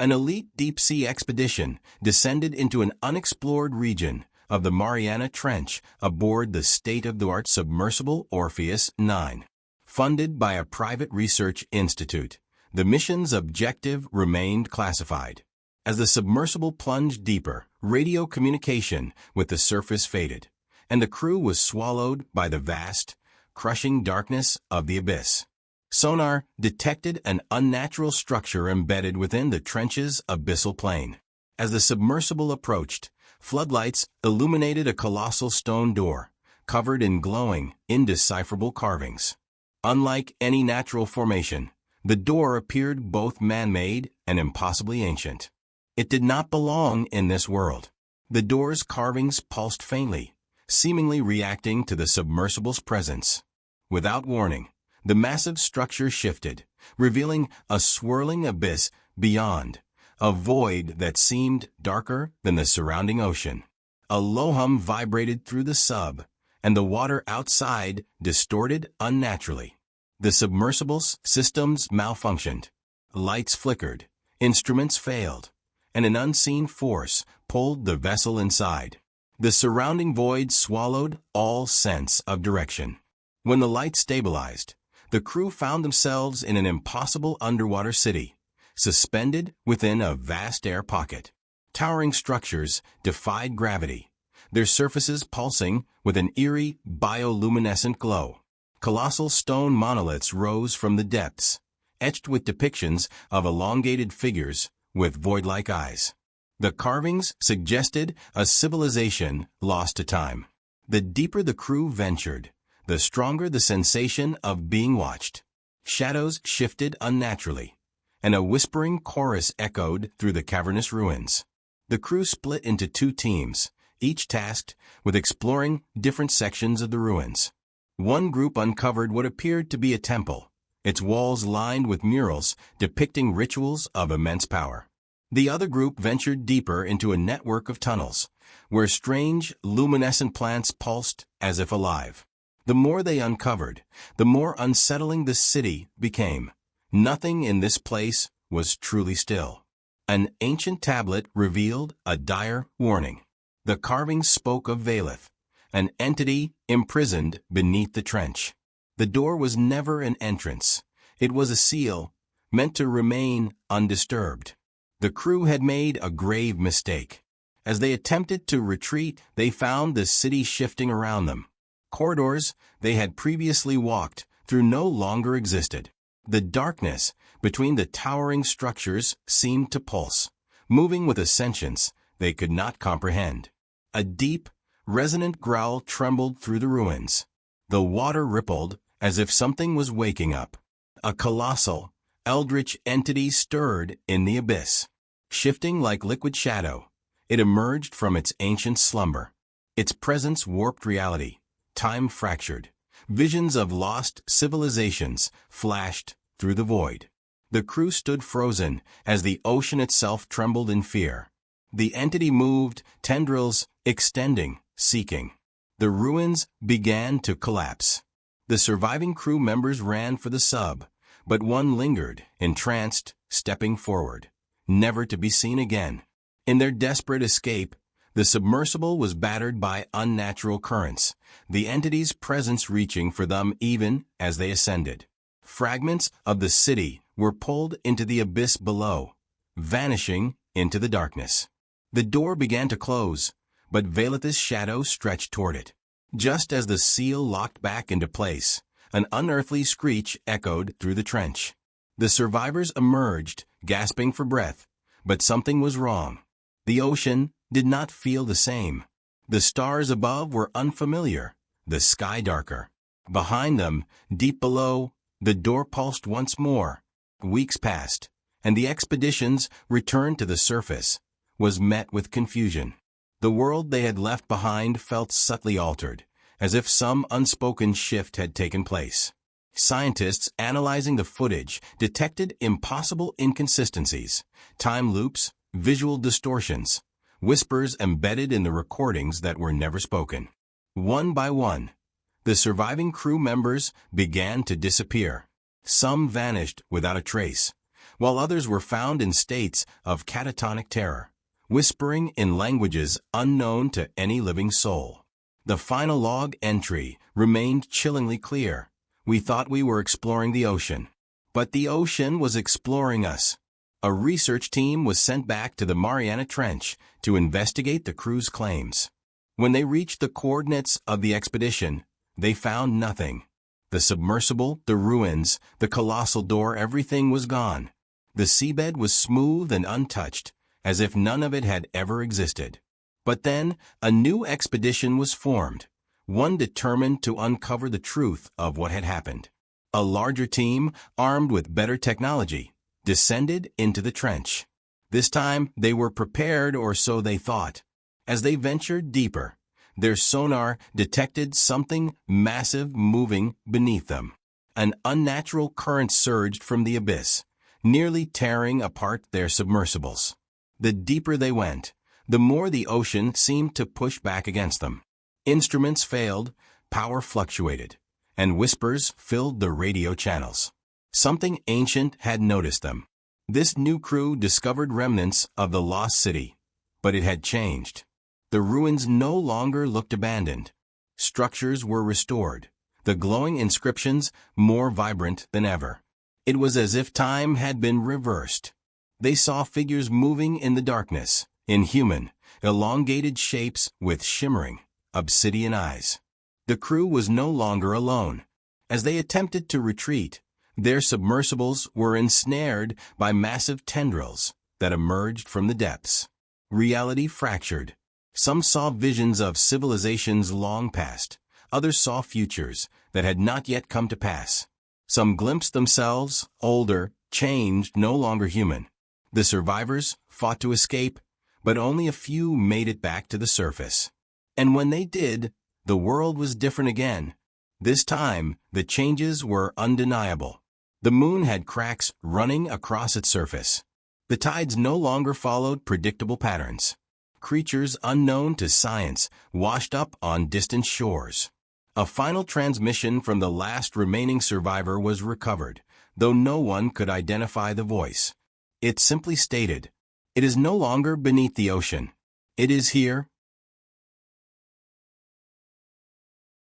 An elite deep-sea expedition descended into an unexplored region of the Mariana Trench aboard the state-of-the-art submersible Orpheus 9. Funded by a private research institute, the mission's objective remained classified. As the submersible plunged deeper, radio communication with the surface faded, and the crew was swallowed by the vast, crushing darkness of the abyss. Sonar detected an unnatural structure embedded within the trench's abyssal plain. As the submersible approached, floodlights illuminated a colossal stone door, covered in glowing, indecipherable carvings. Unlike any natural formation, the door appeared both man-made and impossibly ancient. It did not belong in this world. The door's carvings pulsed faintly, seemingly reacting to the submersible's presence. Without warning, the massive structure shifted, revealing a swirling abyss beyond, a void that seemed darker than the surrounding ocean. A low hum vibrated through the sub, and the water outside distorted unnaturally. The submersible's systems malfunctioned. Lights flickered, instruments failed, and an unseen force pulled the vessel inside. The surrounding void swallowed all sense of direction. When the light stabilized, the crew found themselves in an impossible underwater city, suspended within a vast air pocket. Towering structures defied gravity, their surfaces pulsing with an eerie bioluminescent glow. Colossal stone monoliths rose from the depths, etched with depictions of elongated figures with void-like eyes. The carvings suggested a civilization lost to time. The deeper the crew ventured, the stronger the sensation of being watched. Shadows shifted unnaturally, and a whispering chorus echoed through the cavernous ruins. The crew split into two teams, each tasked with exploring different sections of the ruins. One group uncovered what appeared to be a temple, its walls lined with murals depicting rituals of immense power. The other group ventured deeper into a network of tunnels, where strange, luminescent plants pulsed as if alive. The more they uncovered, the more unsettling the city became. Nothing in this place was truly still. An ancient tablet revealed a dire warning. The carvings spoke of Valeth, an entity imprisoned beneath the trench. The door was never an entrance. It was a seal, meant to remain undisturbed. The crew had made a grave mistake. As they attempted to retreat, they found the city shifting around them. Corridors they had previously walked through no longer existed. The darkness between the towering structures seemed to pulse, moving with a sentience they could not comprehend. A deep, resonant growl trembled through the ruins. The water rippled as if something was waking up. A colossal, eldritch entity stirred in the abyss. Shifting like liquid shadow, it emerged from its ancient slumber. Its presence warped reality. Time fractured. Visions of lost civilizations flashed through the void. The crew stood frozen as the ocean itself trembled in fear. The entity moved, tendrils extending, seeking. The ruins began to collapse. The surviving crew members ran for the sub, but one lingered, entranced, stepping forward, never to be seen again. In their desperate escape, the submersible was battered by unnatural currents, the entity's presence reaching for them even as they ascended. Fragments of the city were pulled into the abyss below, vanishing into the darkness. The door began to close, but Valeth's shadow stretched toward it. Just as the seal locked back into place, an unearthly screech echoed through the trench. The survivors emerged, gasping for breath, but something was wrong. The ocean did not feel the same. The stars above were unfamiliar, the sky darker. Behind them, deep below, the door pulsed once more. Weeks passed, and the expedition's return to the surface was met with confusion. The world they had left behind felt subtly altered, as if some unspoken shift had taken place. Scientists analyzing the footage detected impossible inconsistencies, time loops, visual distortions, whispers embedded in the recordings that were never spoken. One by one, the surviving crew members began to disappear. Some vanished without a trace, while others were found in states of catatonic terror, whispering in languages unknown to any living soul. The final log entry remained chillingly clear. We thought we were exploring the ocean, but the ocean was exploring us. A research team was sent back to the Mariana Trench to investigate the crew's claims. When they reached the coordinates of the expedition, they found nothing. The submersible, the ruins, the colossal door, everything was gone. The seabed was smooth and untouched, as if none of it had ever existed. But then, a new expedition was formed, one determined to uncover the truth of what had happened. A larger team, armed with better technology, descended into the trench. This time, they were prepared, or so they thought. As they ventured deeper, their sonar detected something massive moving beneath them. An unnatural current surged from the abyss, nearly tearing apart their submersibles. The deeper they went, the more the ocean seemed to push back against them. Instruments failed, power fluctuated, and whispers filled the radio channels. Something ancient had noticed them. This new crew discovered remnants of the lost city, but it had changed. The ruins no longer looked abandoned. Structures were restored, the glowing inscriptions more vibrant than ever. It was as if time had been reversed. They saw figures moving in the darkness, inhuman, elongated shapes with shimmering, obsidian eyes. The crew was no longer alone. As they attempted to retreat, their submersibles were ensnared by massive tendrils that emerged from the depths. Reality fractured. Some saw visions of civilizations long past. Others saw futures that had not yet come to pass. Some glimpsed themselves, older, changed, no longer human. The survivors fought to escape, but only a few made it back to the surface. And when they did, the world was different again. This time, the changes were undeniable. The moon had cracks running across its surface. The tides no longer followed predictable patterns. Creatures unknown to science washed up on distant shores. A final transmission from the last remaining survivor was recovered, though no one could identify the voice. It simply stated, "It is no longer beneath the ocean. It is here,